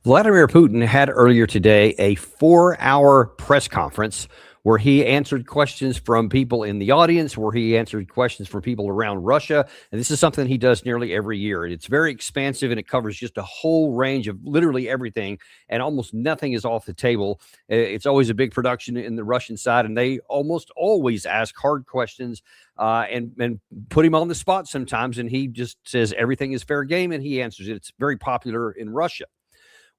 Vladimir Putin had earlier today a 4-hour press conference where he answered questions from people in the audience, where he answered questions from people around Russia. And this is something he does nearly every year. It's very expansive and it covers just a whole range of literally everything, and almost nothing is off the table. It's always a big production in the Russian side, and they almost always ask hard questions and put him on the spot sometimes. And he just says everything is fair game and he answers it. It's very popular in Russia.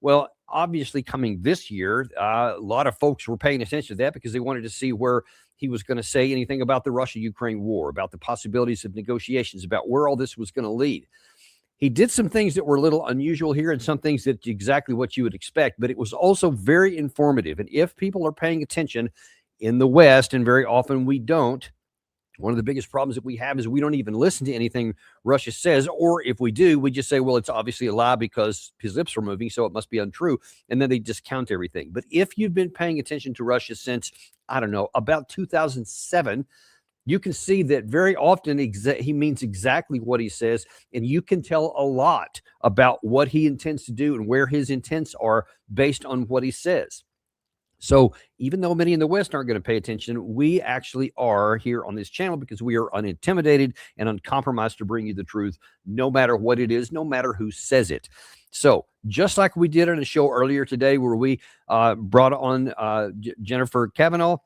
Well, obviously, coming this year, a lot of folks were paying attention to that because they wanted to see where he was going to say anything about the Russia-Ukraine war, about the possibilities of negotiations, about where all this was going to lead. He did some things that were a little unusual here and some things that exactly what you would expect, but it was also very informative. And if people are paying attention in the West, and very often we don't, one of the biggest problems that we have is we don't even listen to anything Russia says, or if we do, we just say, well, it's obviously a lie because his lips are moving, so it must be untrue, and then they discount everything. But if you've been paying attention to Russia since, I don't know, about 2007, you can see that very often he means exactly what he says, and you can tell a lot about what he intends to do and where his intents are based on what he says. So even though many in the West aren't going to pay attention, we actually are here on this channel because we are unintimidated and uncompromised to bring you the truth, no matter what it is, no matter who says it. So just like we did on a show earlier today where we brought on Jennifer Kavanaugh,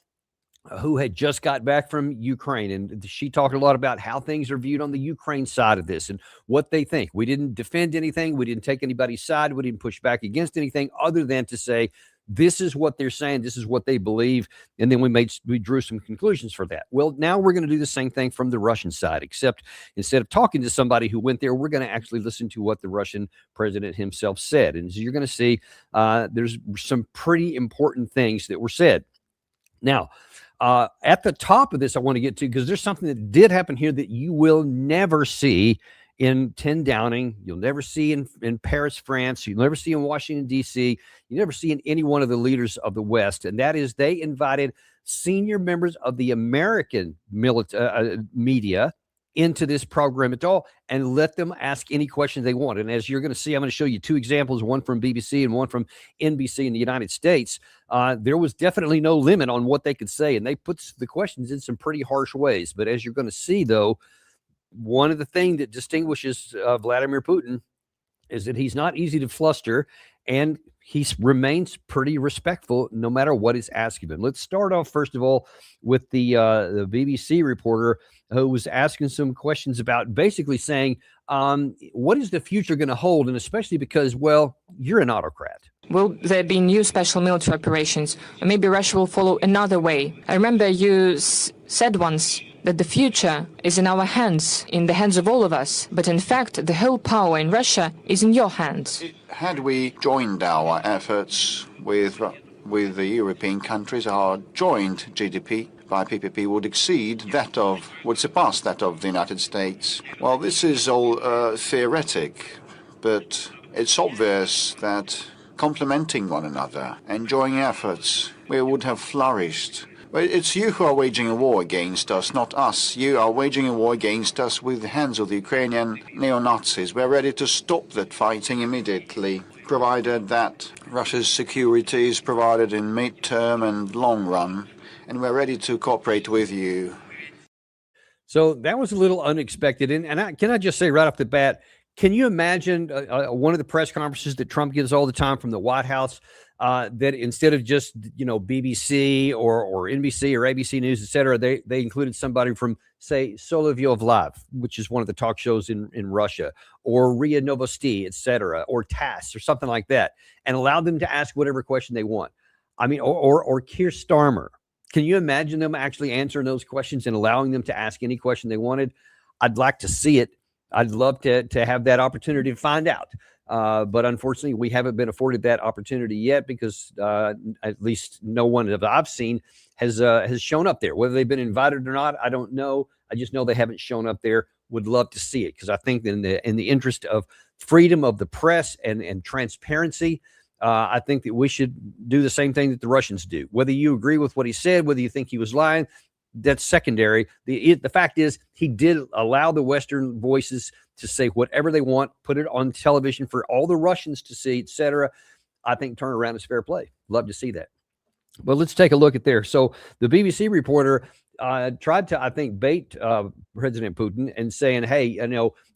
who had just got back from Ukraine. And she talked a lot about how things are viewed on the Ukraine side of this and what they think. We didn't defend anything. We didn't take anybody's side. We didn't push back against anything other than to say, this is what they're saying. This is what they believe. And then we drew some conclusions for that. Well, now we're going to do the same thing from the Russian side, except instead of talking to somebody who went there, we're going to actually listen to what the Russian president himself said. And so you're going to see there's some pretty important things that were said. Now, at the top of this, I want to get to, because there's something that did happen here that you will never see in 10 Downing. You'll never see in Paris, France. You'll never see in Washington, D.C. You never see in any one of the leaders of the West. And that is they invited senior members of the American media into this program at all and let them ask any question they want. And as you're going to see, I'm going to show you two examples, one from BBC and one from NBC in the United States. There was definitely no limit on what they could say, and they put the questions in some pretty harsh ways. But as you're going to see, though, one of the things that distinguishes Vladimir Putin is that he's not easy to fluster, and he remains pretty respectful no matter what is asked of him. Let's start off, first of all, with the BBC reporter who was asking some questions about basically saying, what is the future going to hold? And especially because, well, you're an autocrat. Will there be new special military operations? Or maybe Russia will follow another way? I remember you said once that the future is in our hands, in the hands of all of us. But in fact, the whole power in Russia is in your hands. Had we joined our efforts with the European countries, our joint GDP by PPP would surpass that of the United States. Well, this is all theoretic, but it's obvious that complementing one another and joining efforts, we would have flourished. Well, it's you who are waging a war against us, not us. You are waging a war against us with the hands of the Ukrainian neo-Nazis. We're ready to stop that fighting immediately, provided that Russia's security is provided in mid-term and long run, and we're ready to cooperate with you. So that was a little unexpected. And can I just say right off the bat, can you imagine one of the press conferences that Trump gives all the time from the White House, that instead of just, BBC or NBC or ABC News, et cetera, they included somebody from, say, Solovyev Live, which is one of the talk shows in Russia, or RIA Novosti, et cetera, or TASS or something like that, and allowed them to ask whatever question they want. I mean, or Keir Starmer. Can you imagine them actually answering those questions and allowing them to ask any question they wanted? I'd like to see it. I'd love to have that opportunity to find out. But unfortunately, we haven't been afforded that opportunity yet because at least no one that I've seen has shown up there. Whether they've been invited or not, I don't know. I just know they haven't shown up there. Would love to see it because I think in the interest of freedom of the press and transparency, I think that we should do the same thing that the Russians do. Whether you agree with what he said, whether you think he was lying, that's secondary. The fact is he did allow the Western voices to say whatever they want, put it on television for all the Russians to see, etc. I think turnaround is fair play. Love to see that. But let's take a look at there. So the BBC reporter tried to, I think, bait President Putin and saying, hey,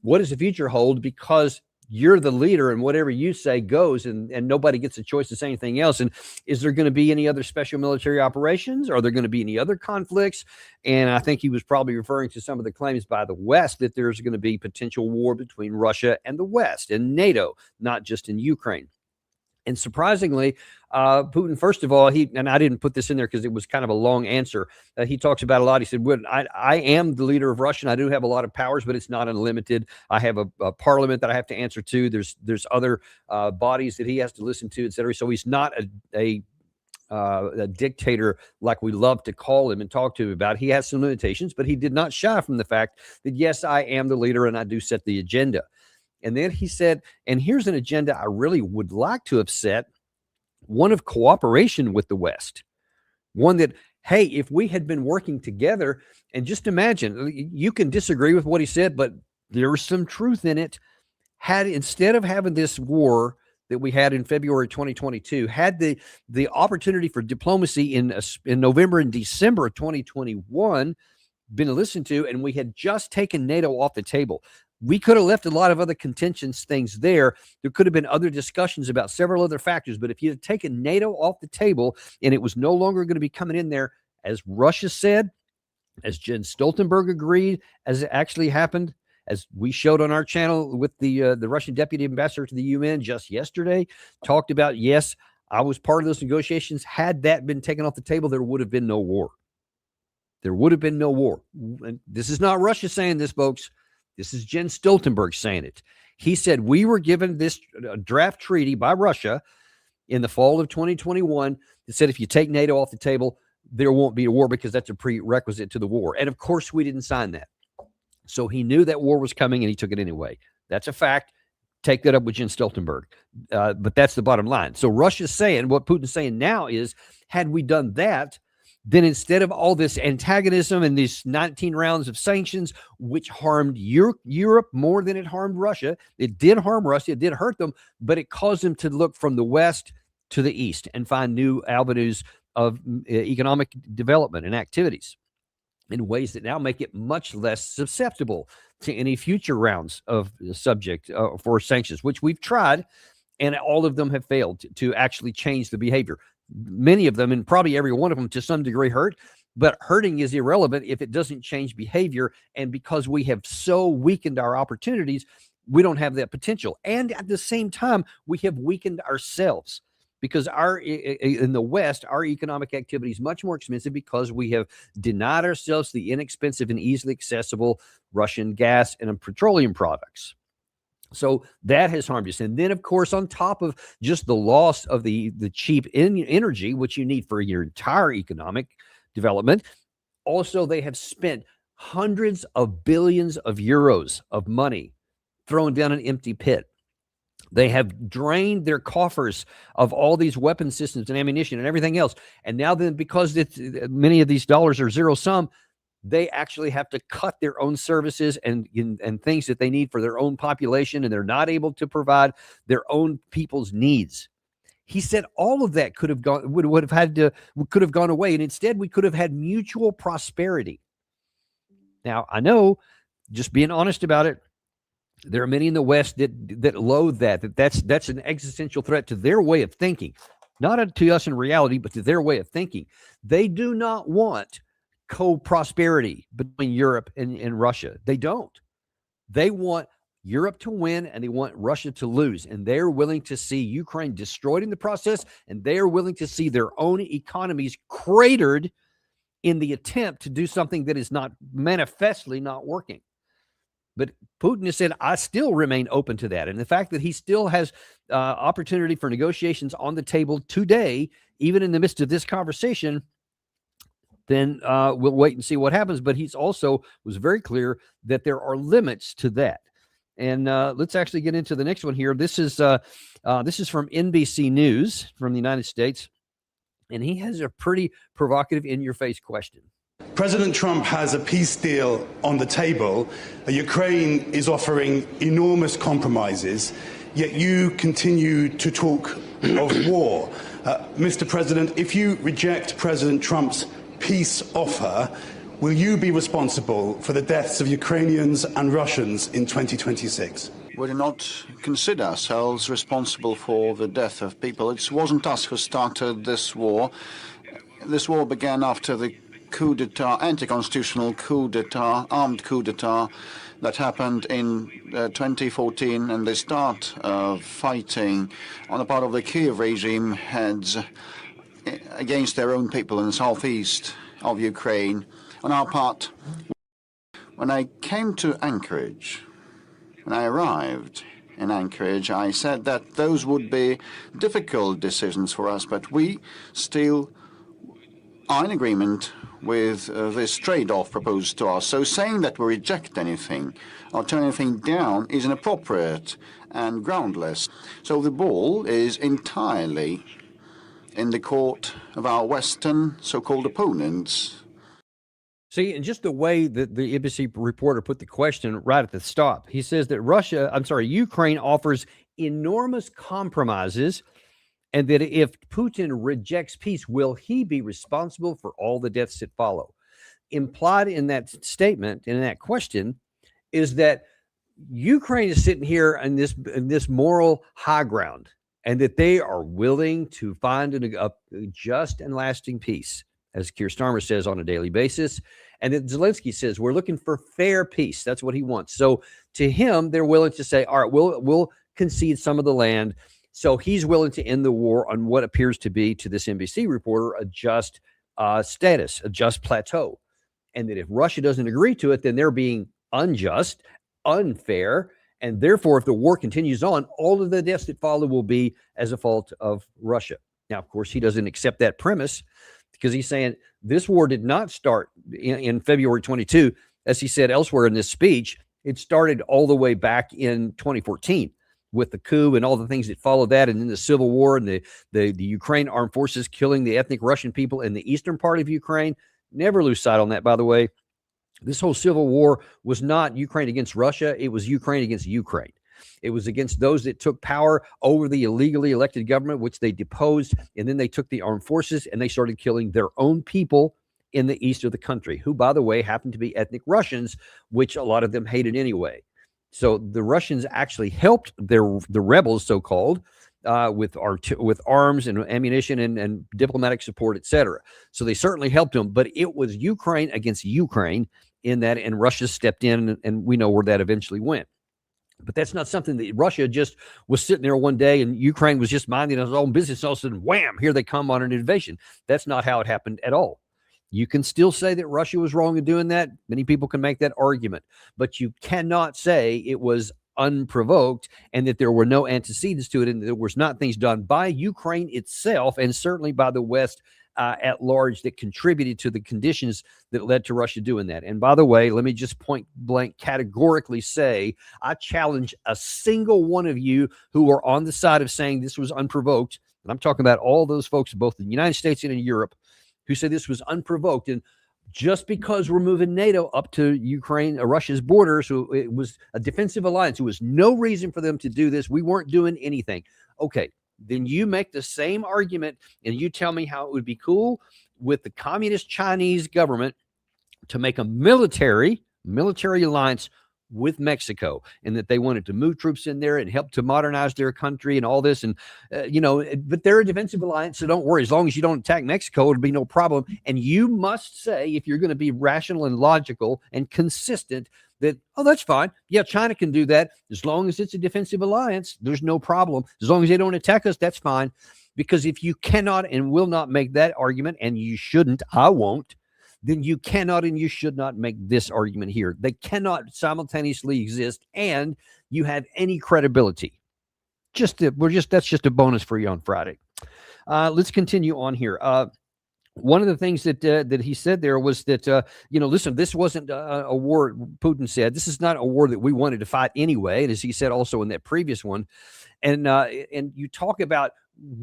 what does the future hold? Because you're the leader and whatever you say goes, and nobody gets a choice to say anything else. And is there going to be any other special military operations? Are there going to be any other conflicts? And I think he was probably referring to some of the claims by the West that there's going to be potential war between Russia and the West and NATO, not just in Ukraine. And surprisingly, Putin, first of all, and I didn't put this in there because it was kind of a long answer. He talks about a lot. He said, well, I am the leader of Russia, and I do have a lot of powers, but it's not unlimited. I have a parliament that I have to answer to. There's other bodies that he has to listen to, et cetera. So he's not a dictator like we love to call him and talk to him about. He has some limitations, but he did not shy from the fact that, yes, I am the leader and I do set the agenda. And then he said, and here's an agenda I really would like to have set, one of cooperation with the West. One that, hey, if we had been working together, and just imagine, you can disagree with what he said, but there's some truth in it. Instead of having this war that we had in February 2022, had the opportunity for diplomacy in November and December of 2021 been listened to, and we had just taken NATO off the table, we could have left a lot of other contentious things there. There could have been other discussions about several other factors. But if you had taken NATO off the table and it was no longer going to be coming in there, as Russia said, as Jens Stoltenberg agreed, as it actually happened, as we showed on our channel with the Russian deputy ambassador to the UN just yesterday, talked about, yes, I was part of those negotiations. Had that been taken off the table, there would have been no war. There would have been no war. And this is not Russia saying this, folks. This is Jens Stoltenberg saying it. He said, we were given this draft treaty by Russia in the fall of 2021 that said if you take NATO off the table, there won't be a war because that's a prerequisite to the war. And of course, we didn't sign that. So he knew that war was coming and he took it anyway. That's a fact. Take that up with Jens Stoltenberg. But that's the bottom line. So Russia's saying, what Putin's saying now is, had we done that, then instead of all this antagonism and these 19 rounds of sanctions, which harmed Europe more than it harmed Russia, it did harm Russia, it did hurt them, but it caused them to look from the West to the East and find new avenues of economic development and activities in ways that now make it much less susceptible to any future rounds of subject for sanctions, which we've tried, and all of them have failed to actually change the behavior. Many of them, and probably every one of them to some degree, hurt, but hurting is irrelevant if it doesn't change behavior. And because we have so weakened our opportunities, we don't have that potential. And at the same time, we have weakened ourselves because in the West, our economic activity is much more expensive because we have denied ourselves the inexpensive and easily accessible Russian gas and petroleum products. So that has harmed us. And then, of course, on top of just the loss of the cheap energy, which you need for your entire economic development, also they have spent hundreds of billions of euros of money thrown down an empty pit. They have drained their coffers of all these weapon systems and ammunition and everything else. And now then, because many of these dollars are zero sum, they actually have to cut their own services and things that they need for their own population, and they're not able to provide their own people's needs. He said all of that could have gone away, and instead we could have had mutual prosperity. Now, I know, just being honest about it, there are many in the West that loathe that's an existential threat to their way of thinking, not to us in reality, but to their way of thinking. They do not want co-prosperity between Europe and Russia. They don't. They want Europe to win and they want Russia to lose. And they're willing to see Ukraine destroyed in the process, and they're willing to see their own economies cratered in the attempt to do something that is not manifestly not working. But Putin has said, I still remain open to that. And the fact that he still has opportunity for negotiations on the table today, even in the midst of this conversation, then we'll wait and see what happens. But he's also was very clear that there are limits to that. And let's actually get into the next one here. This is from NBC News from the United States. And he has a pretty provocative, in-your-face question. President Trump has a peace deal on the table. Ukraine is offering enormous compromises, yet you continue to talk of war. Mr. President, if you reject President Trump's peace offer, will you be responsible for the deaths of Ukrainians and Russians in 2026? We do not consider ourselves responsible for the death of people. It wasn't us who started this war. This war began after the coup d'etat, anti-constitutional coup d'etat, armed coup d'etat that happened in 2014, and the start of fighting on the part of the Kiev regime heads against their own people in the southeast of Ukraine. On our part, when I came to Anchorage, when I arrived in Anchorage, I said that those would be difficult decisions for us, but we still are in agreement with this trade-off proposed to us. So saying that we reject anything or turn anything down is inappropriate and groundless. So the ball is entirely in the court of our Western so-called opponents. See, and just the way that the embassy reporter put the question right at the stop, he says that Ukraine offers enormous compromises, and that if Putin rejects peace, will he be responsible for all the deaths that follow? Implied in that statement, in that question, is that Ukraine is sitting here in this moral high ground, and that they are willing to find a just and lasting peace, as Keir Starmer says, on a daily basis. And that Zelensky says, we're looking for fair peace. That's what he wants. So to him, they're willing to say, all right, we'll concede some of the land. So he's willing to end the war on what appears to be, to this NBC reporter, a just status, a just plateau. And that if Russia doesn't agree to it, then they're being unjust, unfair. And therefore, if the war continues on, all of the deaths that follow will be as a fault of Russia. Now, of course, he doesn't accept that premise, because he's saying this war did not start in February 22, as he said elsewhere in this speech. It started all the way back in 2014 with the coup and all the things that followed that, and then the civil war and the Ukraine armed forces killing the ethnic Russian people in the eastern part of Ukraine. Never lose sight on that, by the way. This whole civil war was not Ukraine against Russia. It was Ukraine against Ukraine. It was against those that took power over the illegally elected government, which they deposed, and then they took the armed forces and they started killing their own people in the east of the country, who, by the way, happened to be ethnic Russians, which a lot of them hated anyway. So the Russians actually helped the rebels, so-called, with arms and ammunition and diplomatic support, etc. So they certainly helped them, but it was Ukraine against Ukraine in that, and Russia stepped in, and we know where that eventually went. But that's not something that Russia just was sitting there one day and Ukraine was just minding its own business. All of a sudden, wham, here they come on an invasion. That's not how it happened at all. You can still say that Russia was wrong in doing that. Many people can make that argument, but you cannot say it was unprovoked and that there were no antecedents to it, and there was not things done by Ukraine itself, and certainly by the West at large, that contributed to the conditions that led to Russia doing that. And by the way, let me just point blank categorically say, I challenge a single one of you who are on the side of saying this was unprovoked, and I'm talking about all those folks both in the United States and in Europe who say this was unprovoked. And just because we're moving NATO up to Ukraine, Russia's border, so it was a defensive alliance, there was no reason for them to do this. We weren't doing anything. Okay, then you make the same argument and you tell me how it would be cool with the communist Chinese government to make a military alliance with Mexico, and that they wanted to move troops in there and help to modernize their country and all this. And, but they're a defensive alliance, so don't worry. As long as you don't attack Mexico, it'll be no problem. And you must say, if you're going to be rational and logical and consistent, that, oh, that's fine. Yeah, China can do that. As long as it's a defensive alliance, there's no problem. As long as they don't attack us, that's fine. Because if you cannot and will not make that argument, and you shouldn't, I won't, then you cannot and you should not make this argument here. They cannot simultaneously exist and you have any credibility. That's just a bonus for you on Friday. Let's continue on here. One of the things that he said there was that, listen, this wasn't a war, Putin said. This is not a war that we wanted to fight anyway. And as he said also in that previous one. And you talk about,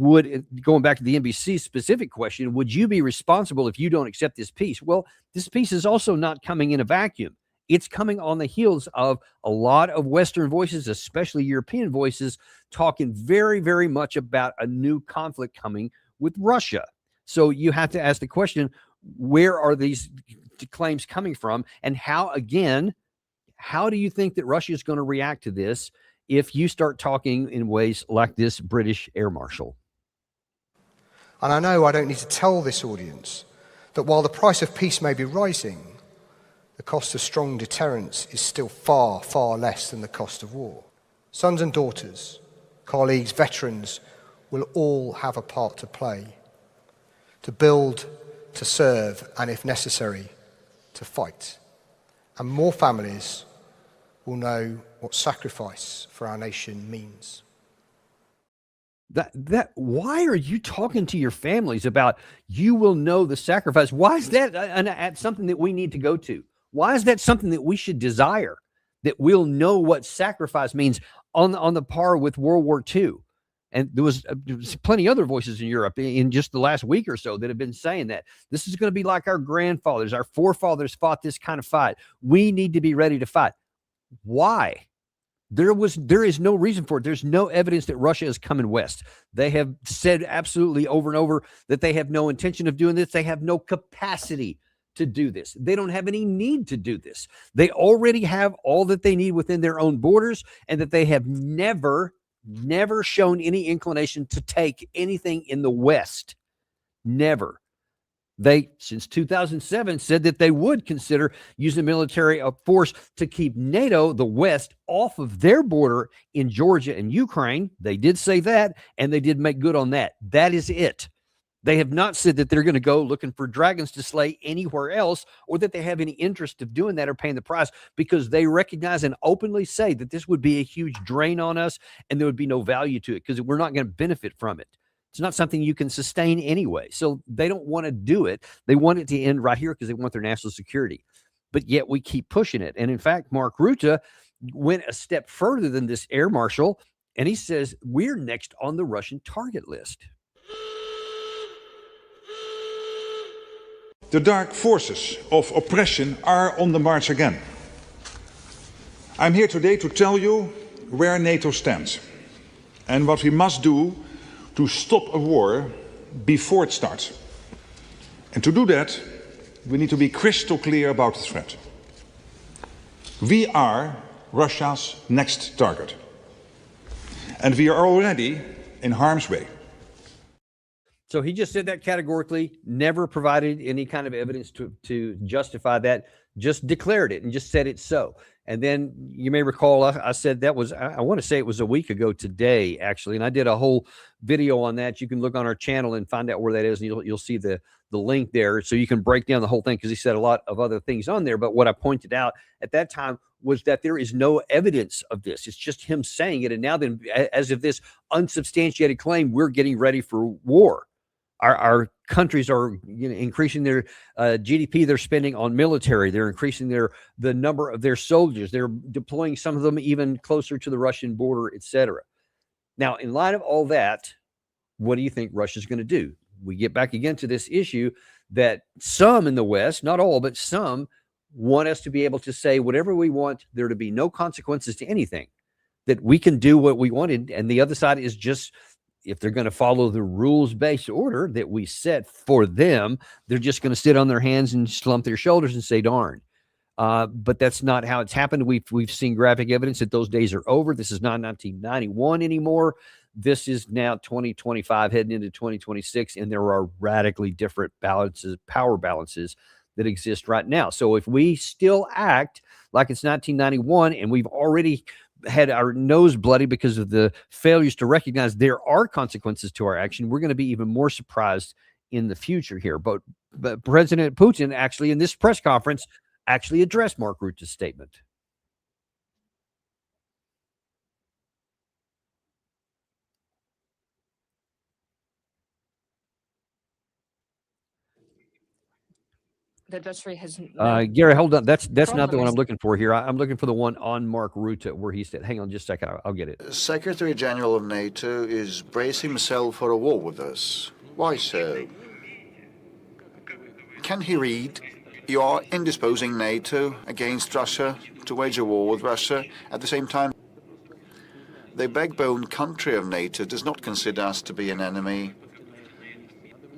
going back to the NBC specific question, would you be responsible if you don't accept this peace? Well, this peace is also not coming in a vacuum. It's coming on the heels of a lot of Western voices, especially European voices, talking very, very much about a new conflict coming with Russia. So you have to ask the question, where are these claims coming from? And how do you think that Russia is going to react to this if you start talking in ways like this British air marshal? And I know I don't need to tell this audience that while the price of peace may be rising, the cost of strong deterrence is still far, far less than the cost of war. Sons and daughters, colleagues, veterans will all have a part to play, to build, to serve, and if necessary, to fight. And more families will know what sacrifice for our nation means. Why are you talking to your families about you will know the sacrifice? Why is that something that we need to go to? Why is that something that we should desire, that we'll know what sacrifice means on the par with World War II? And there was plenty other voices in Europe in just the last week or so that have been saying that this is going to be like our grandfathers, our forefathers fought this kind of fight. We need to be ready to fight. Why? There is no reason for it. There's no evidence that Russia is coming west. They have said absolutely over and over that they have no intention of doing this. They have no capacity to do this. They don't have any need to do this. They already have all that they need within their own borders, and that they have never shown any inclination to take anything in the West. Never. They, since 2007, said that they would consider using military force to keep NATO, the West, off of their border in Georgia and Ukraine. They did say that, and they did make good on that. That is it. They have not said that they're going to go looking for dragons to slay anywhere else, or that they have any interest of doing that or paying the price, because they recognize and openly say that this would be a huge drain on us and there would be no value to it because we're not going to benefit from it. It's not something you can sustain anyway. So they don't want to do it. They want it to end right here because they want their national security. But yet we keep pushing it. And in fact, Mark Rutte went a step further than this air marshal, and he says we're next on the Russian target list. The dark forces of oppression are on the march again. I'm here today to tell you where NATO stands and what we must do to stop a war before it starts. And to do that, we need to be crystal clear about the threat. We are Russia's next target. And we are already in harm's way. So he just said that categorically, never provided any kind of evidence to justify that, just declared it and just said it so. And then you may recall I said that was, I want to say it was a week ago today, actually, and I did a whole video on that. You can look on our channel and find out where that is, and you'll see the link there, so you can break down the whole thing, because he said a lot of other things on there. But what I pointed out at that time was that there is no evidence of this. It's just him saying it, and now then, as if this unsubstantiated claim, we're getting ready for war. Our countries are increasing their GDP they're spending on military. They're increasing the number of their soldiers. They're deploying some of them even closer to the Russian border, etc. Now, in light of all that, what do you think Russia's going to do? We get back again to this issue that some in the West, not all, but some, want us to be able to say whatever we want, there to be no consequences to anything, that we can do what we wanted. And the other side is just, if they're going to follow the rules-based order that we set for them, they're just going to sit on their hands and slump their shoulders and say, darn. But that's not how it's happened. We've seen graphic evidence that those days are over. This is not 1991 anymore. This is now 2025 heading into 2026, and there are radically different power balances that exist right now. So if we still act like it's 1991 and we've already had our nose bloody because of the failures to recognize there are consequences to our action, we're going to be even more surprised in the future here. But President Putin actually in this press conference actually addressed Mark Rutte's statement. The adversary has no Gary, hold on. That's not the problem one is- I'm looking for here. I'm looking for the one on Mark Rutte where he said, hang on just a second, I'll get it. Secretary General of NATO is bracing himself for a war with us. Why so? Can he read? You are indisposing NATO against Russia to wage a war with Russia. At the same time, the backbone country of NATO does not consider us to be an enemy.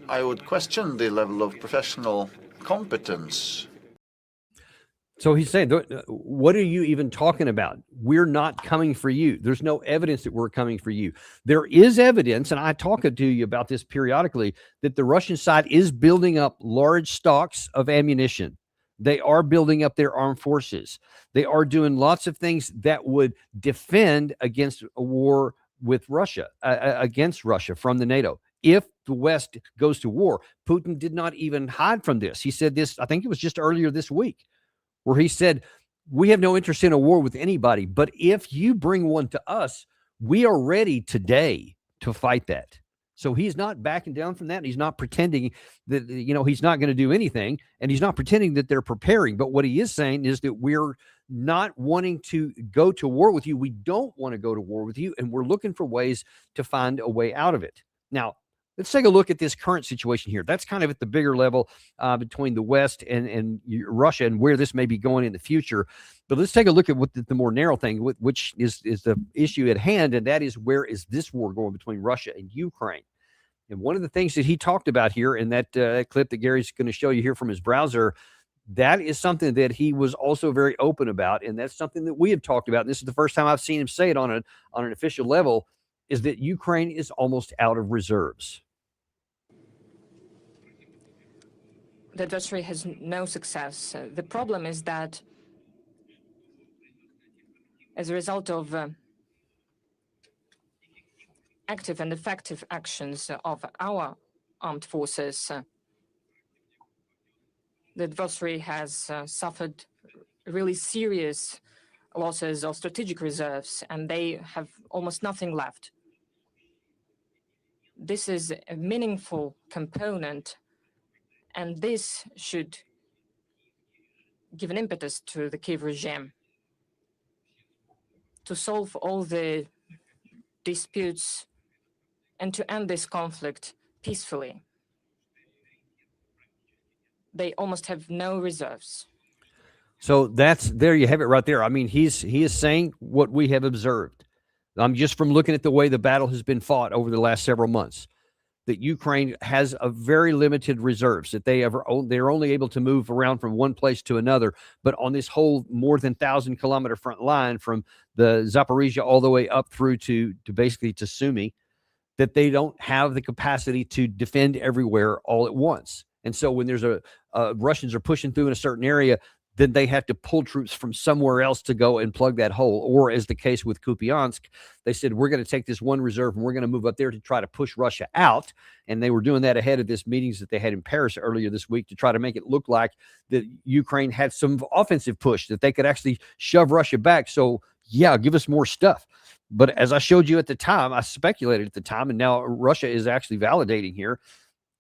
I would question the level of professional competence. So he's saying, what are you even talking about? We're not coming for you. There's no evidence that we're coming for you. There is evidence, and I talk to you about this periodically, that the Russian side is building up large stocks of ammunition. They are building up their armed forces. They are doing lots of things that would defend against a war with Russia, against Russia from the NATO. If the West goes to war, Putin did not even hide from this. He said this, I think it was just earlier this week, where he said, we have no interest in a war with anybody, but if you bring one to us, we are ready today to fight that. So he's not backing down from that. And he's not pretending that, he's not going to do anything, and he's not pretending that they're preparing. But what he is saying is that we're not wanting to go to war with you. We don't want to go to war with you, and we're looking for ways to find a way out of it. Now, let's take a look at this current situation here. That's kind of at the bigger level between the West and Russia and where this may be going in the future. But let's take a look at what the more narrow thing, which is the issue at hand, and that is, where is this war going between Russia and Ukraine? And one of the things that he talked about here in that clip that Gary's going to show you here from his browser, that is something that he was also very open about, and that's something that we have talked about. And this is the first time I've seen him say it on an official level, is that Ukraine is almost out of reserves. The adversary has no success. The problem is that as a result of active and effective actions of our armed forces, the adversary has suffered really serious losses of strategic reserves, and they have almost nothing left. This is a meaningful component, and this should give an impetus to the Kiev regime to solve all the disputes and to end this conflict peacefully. They almost have no reserves. So there you have it right there. I mean, he is saying what we have observed. Just from looking at the way the battle has been fought over the last several months, that Ukraine has a very limited reserves, that they're only able to move around from one place to another. But on this whole more than 1,000-kilometer front line from the Zaporizhia all the way up through to basically to Sumy, that they don't have the capacity to defend everywhere all at once. And so when there's Russians are pushing through in a certain area, then they have to pull troops from somewhere else to go and plug that hole. Or as the case with Kupiansk, they said, we're going to take this one reserve and we're going to move up there to try to push Russia out. And they were doing that ahead of this meetings that they had in Paris earlier this week to try to make it look like that Ukraine had some offensive push, that they could actually shove Russia back. So yeah, give us more stuff. But as I showed you at the time, I speculated at the time, and now Russia is actually validating here,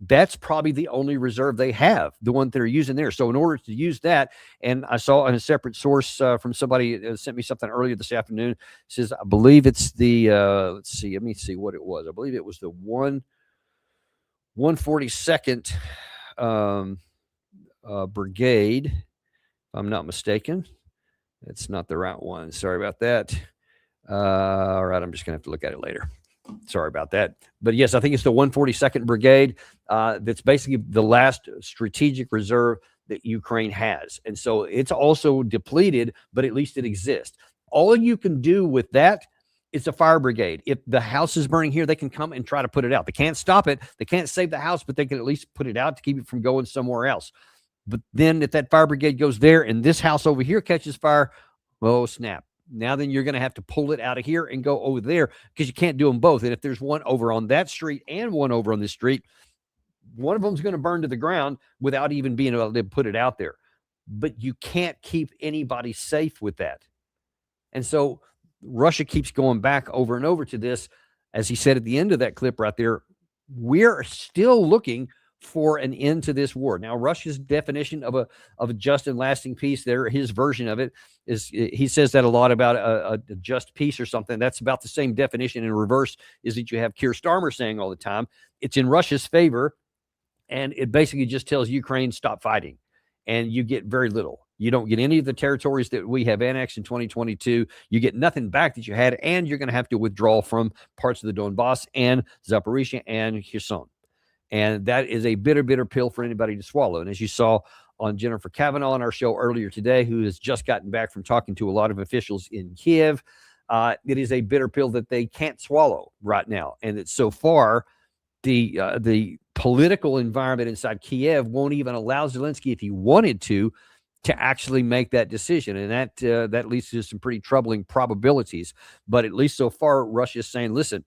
that's probably the only reserve they have, the one they're using there. So in order to use that, and I saw in a separate source from somebody sent me something earlier this afternoon, says, I believe it's the, let me see what it was. I believe it was the 142nd Brigade, if I'm not mistaken. It's not the right one. Sorry about that. All right, I'm just going to have to look at it later. Sorry about that. But yes, I think it's the 142nd Brigade. That's basically the last strategic reserve that Ukraine has. And so it's also depleted, but at least it exists. All you can do with that is a fire brigade. If the house is burning here, they can come and try to put it out. They can't stop it. They can't save the house, but they can at least put it out to keep it from going somewhere else. But then if that fire brigade goes there and this house over here catches fire, oh, snap. Now then you're going to have to pull it out of here and go over there, because you can't do them both. And if there's one over on that street and one over on this street, one of them's going to burn to the ground without even being able to put it out there. But you can't keep anybody safe with that. And so Russia keeps going back over and over to this. As he said at the end of that clip right there, we're still looking for an end to this war. Now, Russia's definition of a just and lasting peace, his version of it is, he says that a lot about a just peace or something. That's about the same definition in reverse is that you have Keir Starmer saying all the time. It's in Russia's favor, and it basically just tells Ukraine, stop fighting. and you get very little. You don't get any of the territories that we have annexed in 2022. You get nothing back that you had, and you're going to have to withdraw from parts of the Donbass and Zaporizhia and Kherson. And that is a bitter, bitter pill for anybody to swallow. And as you saw on Jennifer Kavanaugh on our show earlier today, who has just gotten back from talking to a lot of officials in Kiev, it is a bitter pill that they can't swallow right now. And that so far, the political environment inside Kiev won't even allow Zelensky, if he wanted to actually make that decision. And that leads to some pretty troubling probabilities. But at least so far, Russia is saying, listen,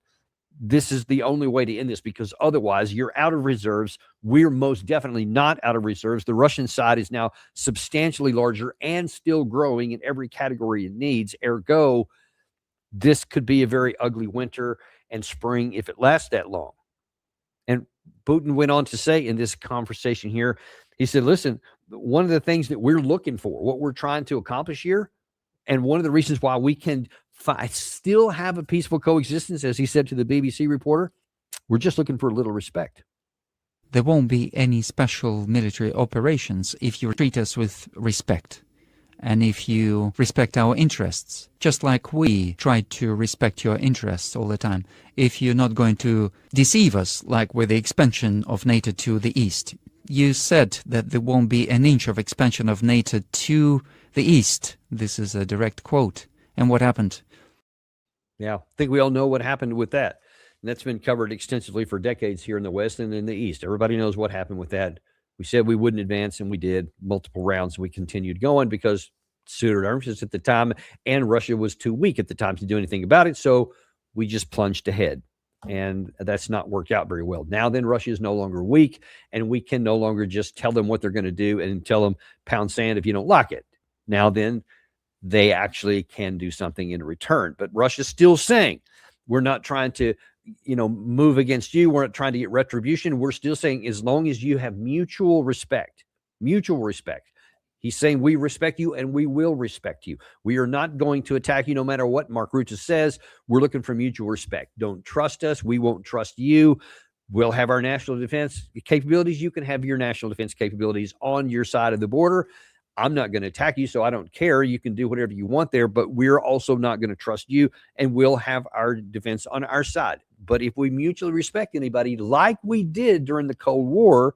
this is the only way to end this, because otherwise you're out of reserves. We're most definitely not out of reserves. The Russian side is now substantially larger and still growing in every category it needs. Ergo, this could be a very ugly winter and spring if it lasts that long. And Putin went on to say in this conversation here, he said, listen, one of the things that we're looking for, what we're trying to accomplish here, and one of the reasons why we can still have a peaceful coexistence, as he said to the BBC reporter, we're just looking for a little respect. There won't be any special military operations if you treat us with respect. And if you respect our interests, just like we try to respect your interests all the time. If you're not going to deceive us, like with the expansion of NATO to the east. You said that there won't be an inch of expansion of NATO to the east. This is a direct quote. And what happened? Yeah, I think we all know what happened with that. And that's been covered extensively for decades here in the West and in the East. Everybody knows what happened with that. We said we wouldn't advance, and we did multiple rounds. We continued going because pseudo-armistice at the time, and Russia was too weak at the time to do anything about it. So we just plunged ahead, and that's not worked out very well. Now then, Russia is no longer weak, and we can no longer just tell them what they're going to do and tell them pound sand if you don't like it. Now then, they actually can do something in return. But Russia's still saying, we're not trying to move against you. We're not trying to get retribution. We're still saying, as long as you have mutual respect. He's saying, we respect you and we will respect you. We are not going to attack you no matter what Mark Rutte says. We're looking for mutual respect. Don't trust us. We won't trust you. We'll have our national defense capabilities. You can have your national defense capabilities on your side of the border. I'm not going to attack you, so I don't care. You can do whatever you want there, but we're also not going to trust you, and we'll have our defense on our side. But if we mutually respect anybody, like we did during the Cold War,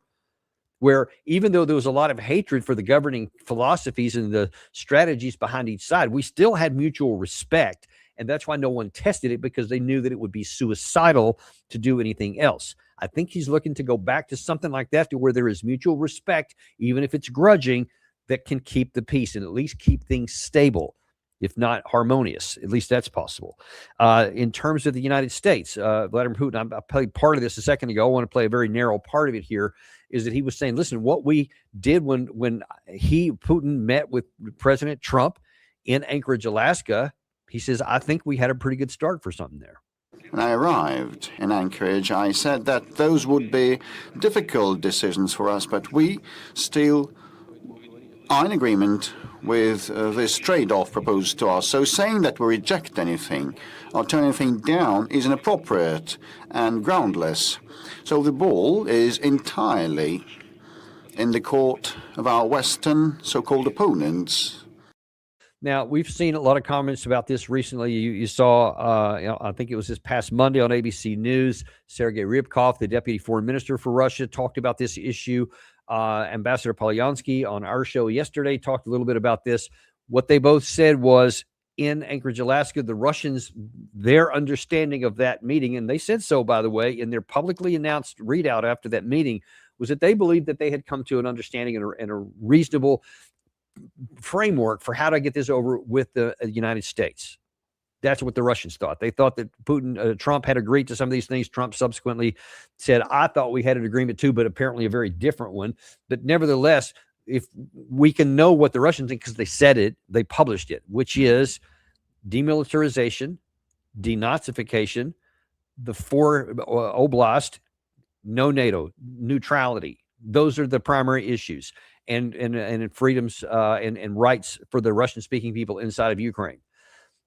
where even though there was a lot of hatred for the governing philosophies and the strategies behind each side, we still had mutual respect. And that's why no one tested it, because they knew that it would be suicidal to do anything else. I think he's looking to go back to something like that, to where there is mutual respect, even if it's grudging, that can keep the peace and at least keep things stable, if not harmonious. At least that's possible. In terms of the United States, Vladimir Putin, I played part of this a second ago. I want to play a very narrow part of it here, is that he was saying, listen, what we did when Putin met with President Trump in Anchorage, Alaska, he says, I think we had a pretty good start for something there. When I arrived in Anchorage, I said that those would be difficult decisions for us, but we still are in agreement with this trade-off proposed to us. So saying that we reject anything or turn anything down is inappropriate and groundless. So the ball is entirely in the court of our Western so-called opponents. Now, we've seen a lot of comments about this recently. You saw, I think it was this past Monday on ABC News, Sergei Rybkov, the deputy foreign minister for Russia, talked about this issue. Ambassador Polyansky on our show yesterday talked a little bit about this. What they both said was, in Anchorage, Alaska, the Russians, their understanding of that meeting, and they said so, by the way, in their publicly announced readout after that meeting, was that they believed that they had come to an understanding and a reasonable framework for how to get this over with the United States. That's what the Russians thought. They thought that Trump had agreed to some of these things. Trump subsequently said, I thought we had an agreement too, but apparently a very different one. But nevertheless, if we can know what the Russians think, because they said it, they published it, which is demilitarization, denazification, the 4 oblast, no NATO, neutrality. Those are the primary issues, and freedoms and rights for the Russian-speaking people inside of Ukraine.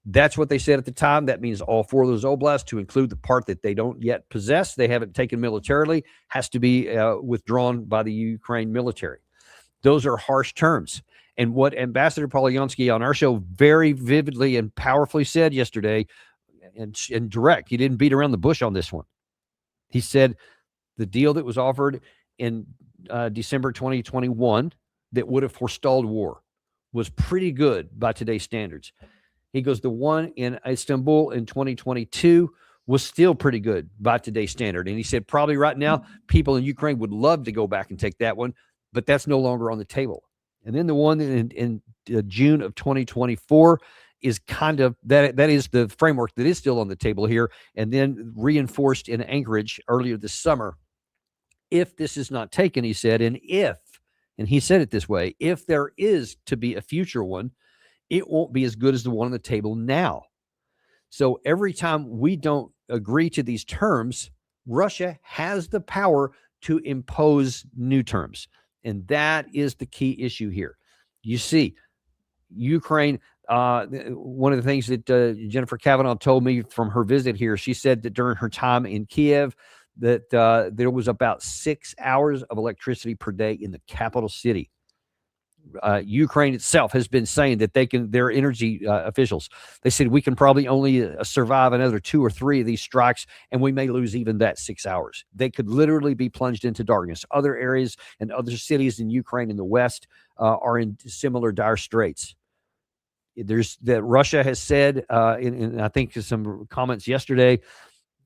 That's what they said at the time. That means all 4 of those oblasts, to include the part that they don't yet possess, they haven't taken militarily, has to be withdrawn by the Ukraine military. Those are harsh terms. And what Ambassador Polyansky on our show very vividly and powerfully said yesterday, and direct, he didn't beat around the bush on this one. He said the deal that was offered in December 2021 that would have forestalled war was pretty good by today's standards. He goes, the one in Istanbul in 2022 was still pretty good by today's standard. And he said, probably right now, people in Ukraine would love to go back and take that one, but that's no longer on the table. And then the one in June of 2024 is kind of, that is the framework that is still on the table here, and then reinforced in Anchorage earlier this summer. If this is not taken, he said, and he said it this way, if there is to be a future one, it won't be as good as the one on the table now. So every time we don't agree to these terms, Russia has the power to impose new terms. And that is the key issue here. You see, Ukraine, one of the things that Jennifer Kavanaugh told me from her visit here, she said that during her time in Kiev, that there was about 6 hours of electricity per day in the capital city. Ukraine itself has been saying that their energy officials, they said we can probably only survive another 2 or 3 of these strikes, and we may lose even that 6 hours. They could literally be plunged into darkness. Other areas and other cities in Ukraine in the West are in similar dire straits. Russia has said, in I think some comments yesterday,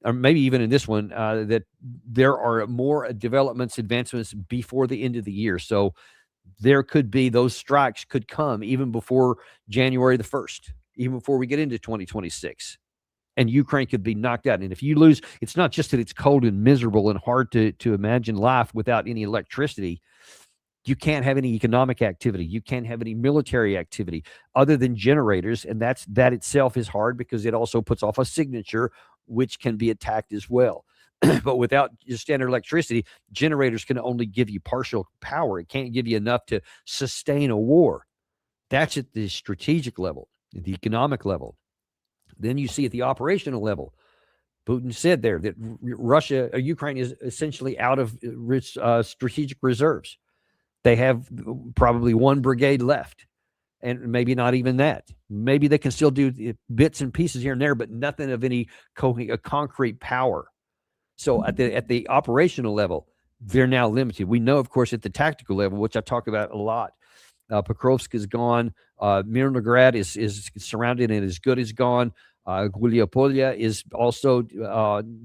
or maybe even in this one, that there are more advancements before the end of the year. So there could be, those strikes could come even before January the 1st, even before we get into 2026. And Ukraine could be knocked out. And if you lose, it's not just that it's cold and miserable and hard to imagine life without any electricity. You can't have any economic activity. You can't have any military activity other than generators. And that itself is hard because it also puts off a signature, which can be attacked as well. But without just standard electricity, generators can only give you partial power. It can't give you enough to sustain a war. That's at the strategic level, at the economic level. Then you see at the operational level, Putin said there that Ukraine is essentially out of strategic reserves. They have probably 1 brigade left, and maybe not even that. Maybe they can still do bits and pieces here and there, but nothing of any concrete power. So at the operational level, they're now limited. We know, of course, at the tactical level, which I talk about a lot, Pokrovsk is gone. Mirnograd is surrounded and as good as gone. Guliopolya is also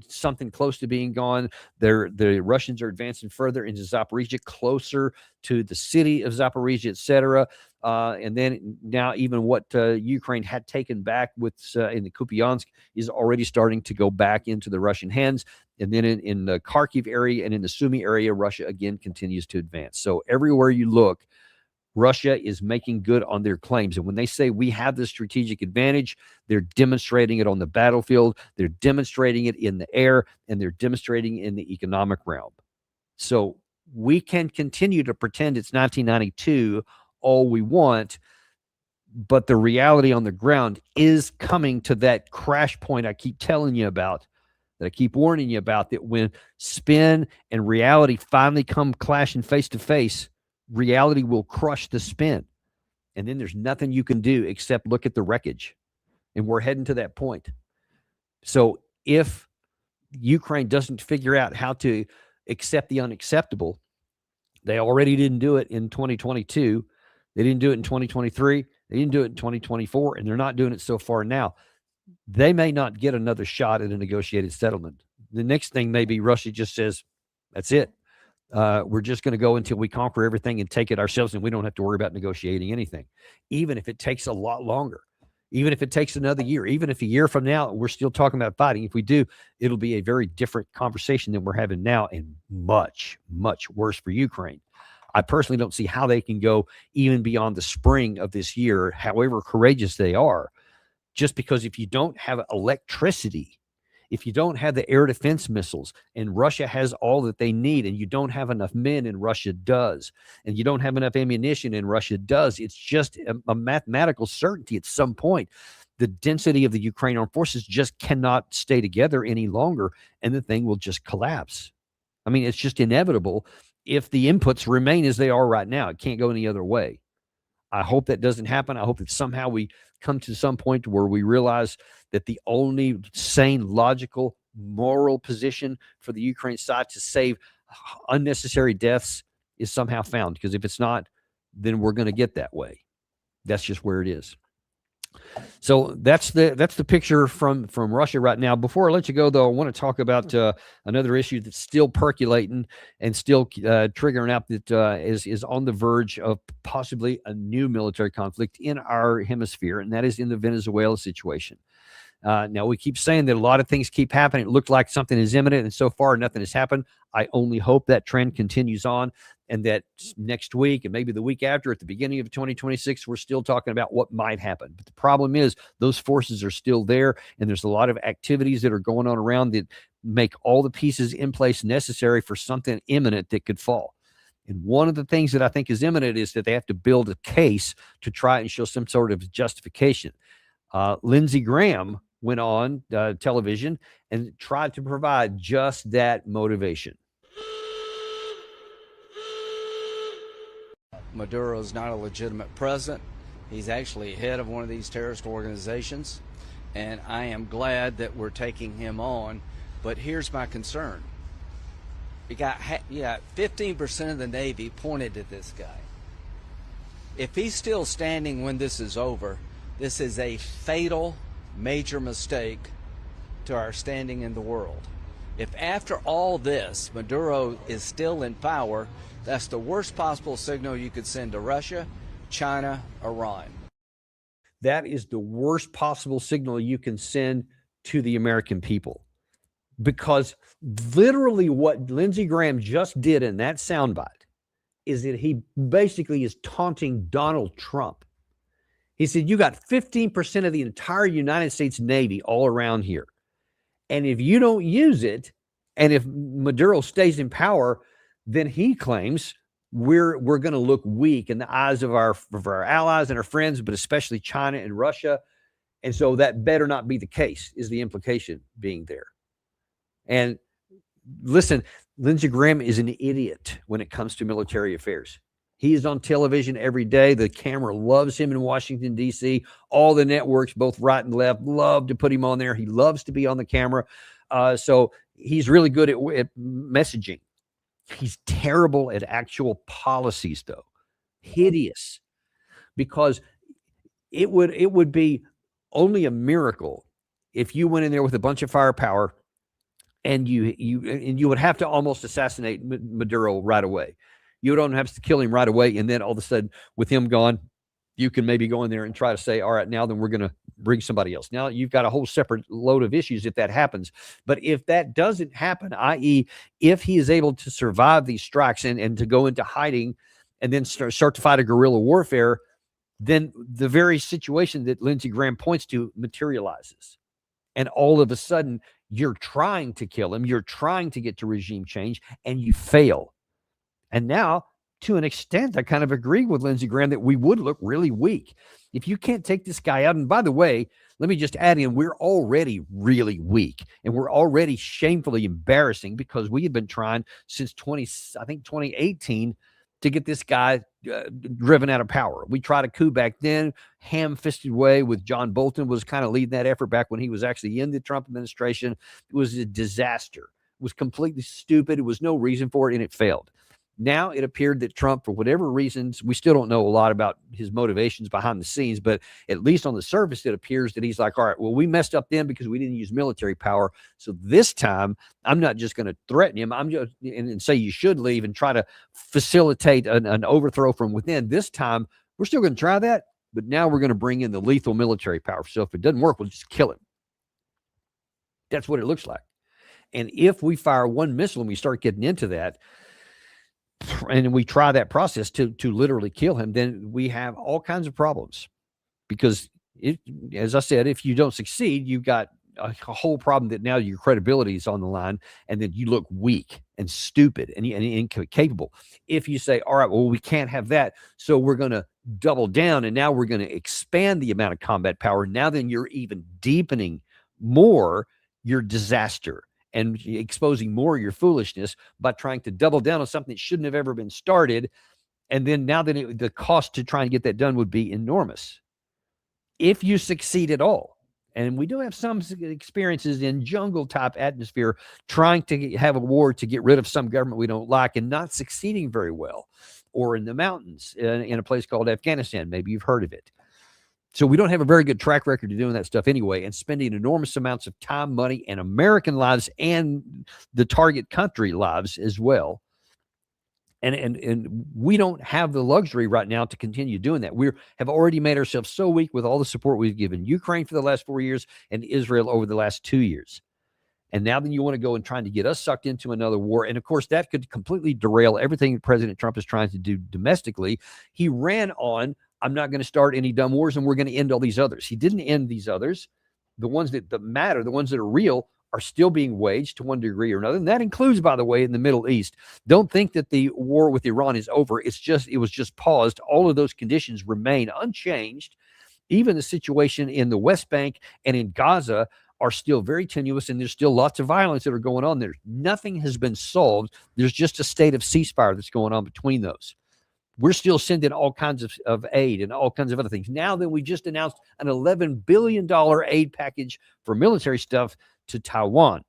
something close to being gone. The Russians are advancing further into Zaporizhzhia, closer to the city of Zaporizhzhia, etc. And then now even what Ukraine had taken back in the Kupiansk is already starting to go back into the Russian hands. And then in the Kharkiv area and in the Sumy area, Russia again continues to advance. So everywhere you look, Russia is making good on their claims. And when they say we have the strategic advantage, they're demonstrating it on the battlefield, they're demonstrating it in the air, and they're demonstrating it in the economic realm. So we can continue to pretend it's 1992 all we want, but the reality on the ground is coming to that crash point I keep telling you about, that I keep warning you about, that when spin and reality finally come clashing face to face, reality will crush the spin. And then there's nothing you can do except look at the wreckage. And we're heading to that point. So if Ukraine doesn't figure out how to accept the unacceptable, they already didn't do it in 2022. They didn't do it in 2023. They didn't do it in 2024. And they're not doing it so far now. They may not get another shot at a negotiated settlement. The next thing may be Russia just says, that's it. We're just going to go until we conquer everything and take it ourselves, and we don't have to worry about negotiating anything, even if it takes a lot longer, even if it takes another year, even if a year from now we're still talking about fighting. If we do, it'll be a very different conversation than we're having now, and much, much worse for Ukraine. I personally don't see how they can go even beyond the spring of this year, however courageous they are, just because if you don't have electricity, if you don't have the air defense missiles, and Russia has all that they need, and you don't have enough men, and Russia does, and you don't have enough ammunition, and Russia does, it's just a mathematical certainty at some point. The density of the Ukrainian armed forces just cannot stay together any longer, and the thing will just collapse. I mean, it's just inevitable if the inputs remain as they are right now. It can't go any other way. I hope that doesn't happen. I hope that somehow we come to some point where we realize that the only sane, logical, moral position for the Ukraine side to save unnecessary deaths is somehow found. Because if it's not, then we're going to get that way. That's just where it is. So that's the picture from Russia right now. Before I let you go, though, I want to talk about another issue that's still percolating and still triggering out that is on the verge of possibly a new military conflict in our hemisphere, and that is in the Venezuela situation. Now, we keep saying that a lot of things keep happening. It looked like something is imminent, and so far nothing has happened. I only hope that trend continues on, and that next week and maybe the week after, at the beginning of 2026, we're still talking about what might happen. But the problem is those forces are still there, and there's a lot of activities that are going on around that make all the pieces in place necessary for something imminent that could fall. And one of the things that I think is imminent is that they have to build a case to try and show some sort of justification. Lindsey Graham went on television and tried to provide just that motivation. Maduro's not a legitimate president. He's actually head of one of these terrorist organizations, and I am glad that we're taking him on. But here's my concern. You got 15% of the Navy pointed at this guy. If he's still standing when this is over, this is a fatal, major mistake to our standing in the world. If after all this, Maduro is still in power, that's the worst possible signal you could send to Russia, China, Iran. That is the worst possible signal you can send to the American people. Because literally what Lindsey Graham just did in that soundbite is that he basically is taunting Donald Trump. He said, you got 15% of the entire United States Navy all around here. And if you don't use it, and if Maduro stays in power, then he claims we're going to look weak in the eyes of our allies and our friends, but especially China and Russia. And so that better not be the case, is the implication being there. And listen, Lindsey Graham is an idiot when it comes to military affairs. He is on television every day. The camera loves him in Washington, D.C. All the networks, both right and left, love to put him on there. He loves to be on the camera. So he's really good at messaging. He's terrible at actual policies, though. Hideous. Because it would be only a miracle if you went in there with a bunch of firepower and you would have to almost assassinate Maduro right away. You don't have to kill him right away, and then all of a sudden, with him gone, you can maybe go in there and try to say, all right, now then we're going to bring somebody else. Now you've got a whole separate load of issues if that happens. But if that doesn't happen, i.e., if he is able to survive these strikes and to go into hiding and then start to fight a guerrilla warfare, then the very situation that Lindsey Graham points to materializes. And all of a sudden, you're trying to kill him, you're trying to get to regime change, and you fail. And now, to an extent, I kind of agree with Lindsey Graham that we would look really weak. If you can't take this guy out, and by the way, let me just add in, we're already really weak, and we're already shamefully embarrassing because we have been trying since 2018 to get this guy driven out of power. We tried a coup back then, ham-fisted way with John Bolton was kind of leading that effort back when he was actually in the Trump administration. It was a disaster. It was completely stupid. There was no reason for it, and it failed. Now it appeared that Trump, for whatever reasons, we still don't know a lot about his motivations behind the scenes, but at least on the surface, it appears that he's like, all right, well, we messed up then because we didn't use military power. So this time, I'm not just going to threaten him. I'm just and say you should leave and try to facilitate an overthrow from within. This time, we're still going to try that, but now we're going to bring in the lethal military power. So if it doesn't work, we'll just kill him. That's what it looks like. And if we fire one missile and we start getting into that, and we try that process to literally kill him, then we have all kinds of problems. Because, as I said, if you don't succeed, you've got a whole problem that now your credibility is on the line, and then you look weak and stupid and incapable. If you say, all right, well, we can't have that, so we're going to double down, and now we're going to expand the amount of combat power. Now then you're even deepening more your disaster. and exposing more of your foolishness by trying to double down on something that shouldn't have ever been started. And then now that the cost to try and get that done would be enormous if you succeed at all. And we do have some experiences in jungle type atmosphere trying to have a war to get rid of some government we don't like and not succeeding very well, or in the mountains in a place called Afghanistan. Maybe you've heard of it. So we don't have a very good track record of doing that stuff anyway, and spending enormous amounts of time, money, and American lives and the target country lives as well. And we don't have the luxury right now to continue doing that. We have already made ourselves so weak with all the support we've given Ukraine for the last 4 years and Israel over the last 2 years. And now then you want to go and trying to get us sucked into another war. And of course, that could completely derail everything President Trump is trying to do domestically. He ran on, I'm not going to start any dumb wars and we're going to end all these others. He didn't end these others. The ones that matter, the ones that are real, are still being waged to one degree or another. And that includes, by the way, in the Middle East. Don't think that the war with Iran is over. It was just paused. All of those conditions remain unchanged. Even the situation in the West Bank and in Gaza are still very tenuous, and there's still lots of violence that are going on there. Nothing has been solved. There's just a state of ceasefire that's going on between those. We're still sending all kinds of aid and all kinds of other things. Now that we just announced an $11 billion aid package for military stuff to Taiwan.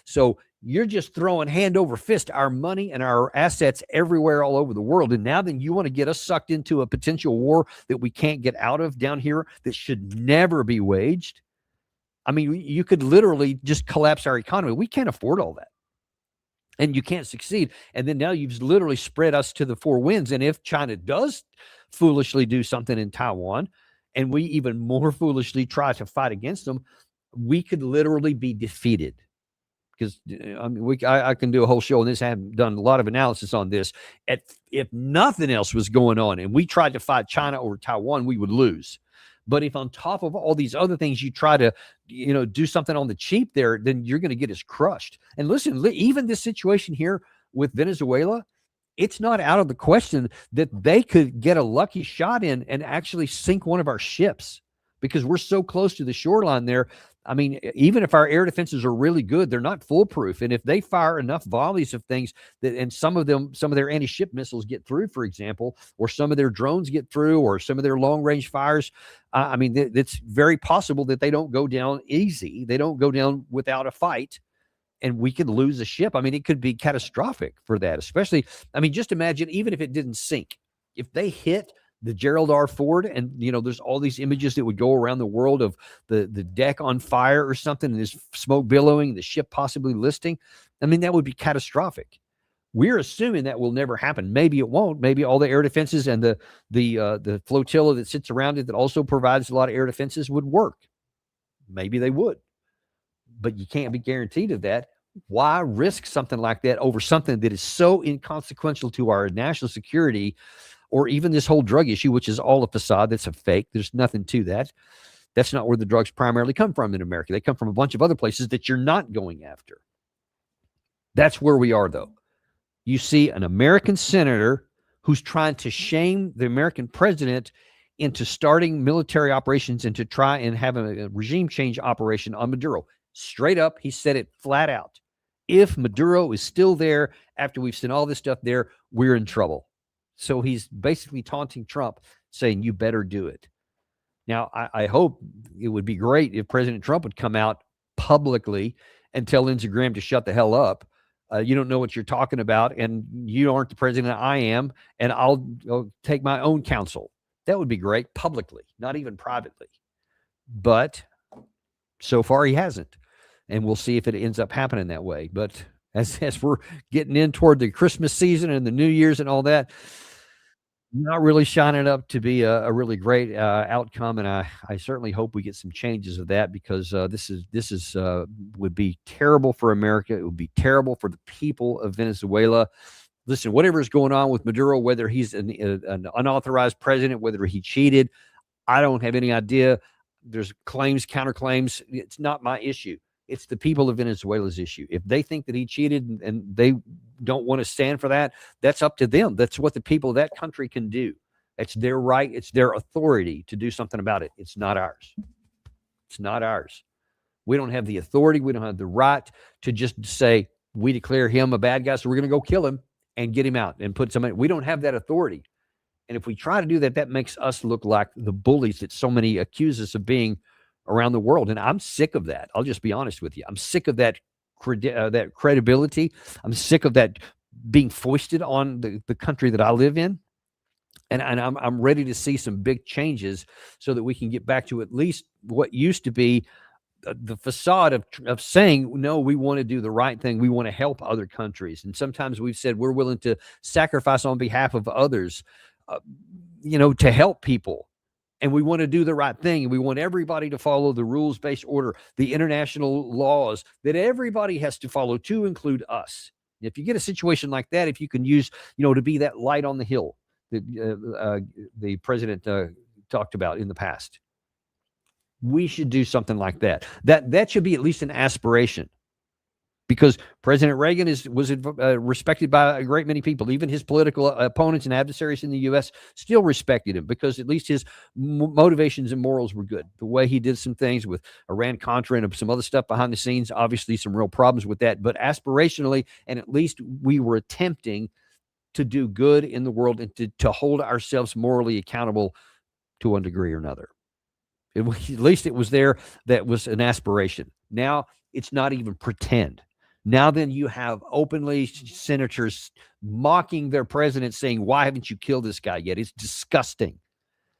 So you're just throwing hand over fist our money and our assets everywhere all over the world. And now then you want to get us sucked into a potential war that we can't get out of down here that should never be waged. I mean, you could literally just collapse our economy. We can't afford all that. And you can't succeed. And then now you've literally spread us to the four winds. And if China does foolishly do something in Taiwan, and we even more foolishly try to fight against them, we could literally be defeated. Because I mean, I can do a whole show on this. I have done a lot of analysis on this. If nothing else was going on and we tried to fight China or Taiwan, we would lose. But if on top of all these other things, you try to, do something on the cheap there, then you're going to get us crushed. And listen, even this situation here with Venezuela, it's not out of the question that they could get a lucky shot in and actually sink one of our ships because we're so close to the shoreline there. I mean, even if our air defenses are really good, they're not foolproof. And if they fire enough volleys of things and some of their anti-ship missiles get through, for example, or some of their drones get through, or some of their long-range fires, I mean, it's very possible that they don't go down easy. They don't go down without a fight, and we could lose a ship. I mean, it could be catastrophic for that, especially, I mean, just imagine, even if it didn't sink, if they hit the Gerald R. Ford, and there's all these images that would go around the world of the deck on fire or something, and there's smoke billowing, the ship possibly listing. I mean, that would be catastrophic. We're assuming that will never happen. Maybe it won't. Maybe all the air defenses and the flotilla that sits around it that also provides a lot of air defenses would work. Maybe they would, but you can't be guaranteed of that. Why risk something like that over something that is so inconsequential to our national security? Or even this whole drug issue, which is all a facade. That's a fake. There's nothing to that. That's not where the drugs primarily come from in America. They come from a bunch of other places that you're not going after. That's where we are, though. You see an American senator who's trying to shame the American president into starting military operations and to try and have a regime change operation on Maduro. Straight up, he said it flat out. If Maduro is still there after we've sent all this stuff there, we're in trouble. So he's basically taunting Trump, saying, you better do it. Now, I hope it would be great if President Trump would come out publicly and tell Lindsey Graham to shut the hell up. You don't know what you're talking about, and you aren't the president I am, and I'll take my own counsel. That would be great, publicly, not even privately. But so far he hasn't, and we'll see if it ends up happening that way. But as we're getting in toward the Christmas season and the New Year's and all that, not really shining up to be a really great outcome, and I certainly hope we get some changes of that, because this is would be terrible for America. It would be terrible for the people of Venezuela. Listen, whatever is going on with Maduro, whether he's an unauthorized president, whether he cheated, I don't have any idea. There's claims, counterclaims. It's not my issue. It's the people of Venezuela's issue. If they think that he cheated and they don't want to stand for that, that's up to them. That's what the people of that country can do. It's their right. It's their authority to do something about it. It's not ours. It's not ours. We don't have the authority. We don't have the right to just say, we declare him a bad guy, so we're going to go kill him and get him out and put somebody. We don't have that authority. And if we try to do that, that makes us look like the bullies that so many accuse us of being around the world. And I'm sick of that. I'll just be honest with you. I'm sick of that credibility. I'm sick of that being foisted on the country that I live in. And I'm ready to see some big changes so that we can get back to at least what used to be the facade of saying, no, we want to do the right thing. We want to help other countries. And sometimes we've said we're willing to sacrifice on behalf of others, to help people. And we want to do the right thing. And we want everybody to follow the rules-based order, the international laws that everybody has to follow, to include us. If you get a situation like that, if you can use, to be that light on the hill that the president talked about in the past, we should do something like that. That should be at least an aspiration, because President Reagan was respected by a great many people. Even his political opponents and adversaries in the U.S. still respected him, because at least his motivations and morals were good. The way he did some things with Iran-Contra and some other stuff behind the scenes, obviously some real problems with that. But aspirationally, and at least we were attempting to do good in the world and to hold ourselves morally accountable to one degree or another. At least it was there. That was an aspiration. Now it's not even pretend. Now then you have openly senators mocking their president, saying, why haven't you killed this guy yet? It's disgusting.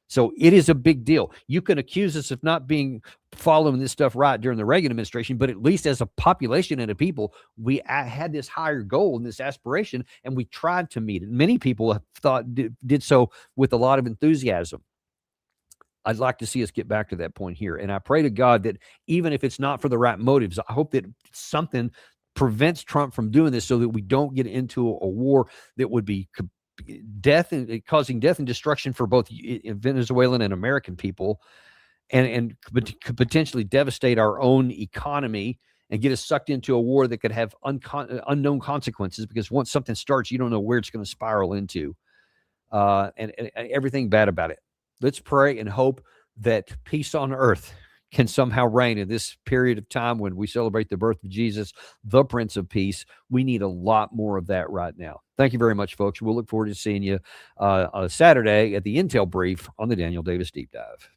So it is a big deal. You can accuse us of not being following this stuff right during the Reagan administration, but at least as a population and a people, we had this higher goal and this aspiration, and we tried to meet it. Many people did so with a lot of enthusiasm. I'd like to see us get back to that point here. And I pray to God that even if it's not for the right motives, I hope that something prevents Trump from doing this, so that we don't get into a war that would be causing death and destruction for both Venezuelan and American people, and could potentially devastate our own economy and get us sucked into a war that could have unknown consequences, because once something starts, you don't know where it's going to spiral into, and everything bad about it. Let's pray and hope that peace on earth can somehow reign in this period of time when we celebrate the birth of Jesus, the Prince of Peace. We need a lot more of that right now. Thank you very much, folks. We'll look forward to seeing you Saturday at the Intel Brief on the Daniel Davis Deep Dive.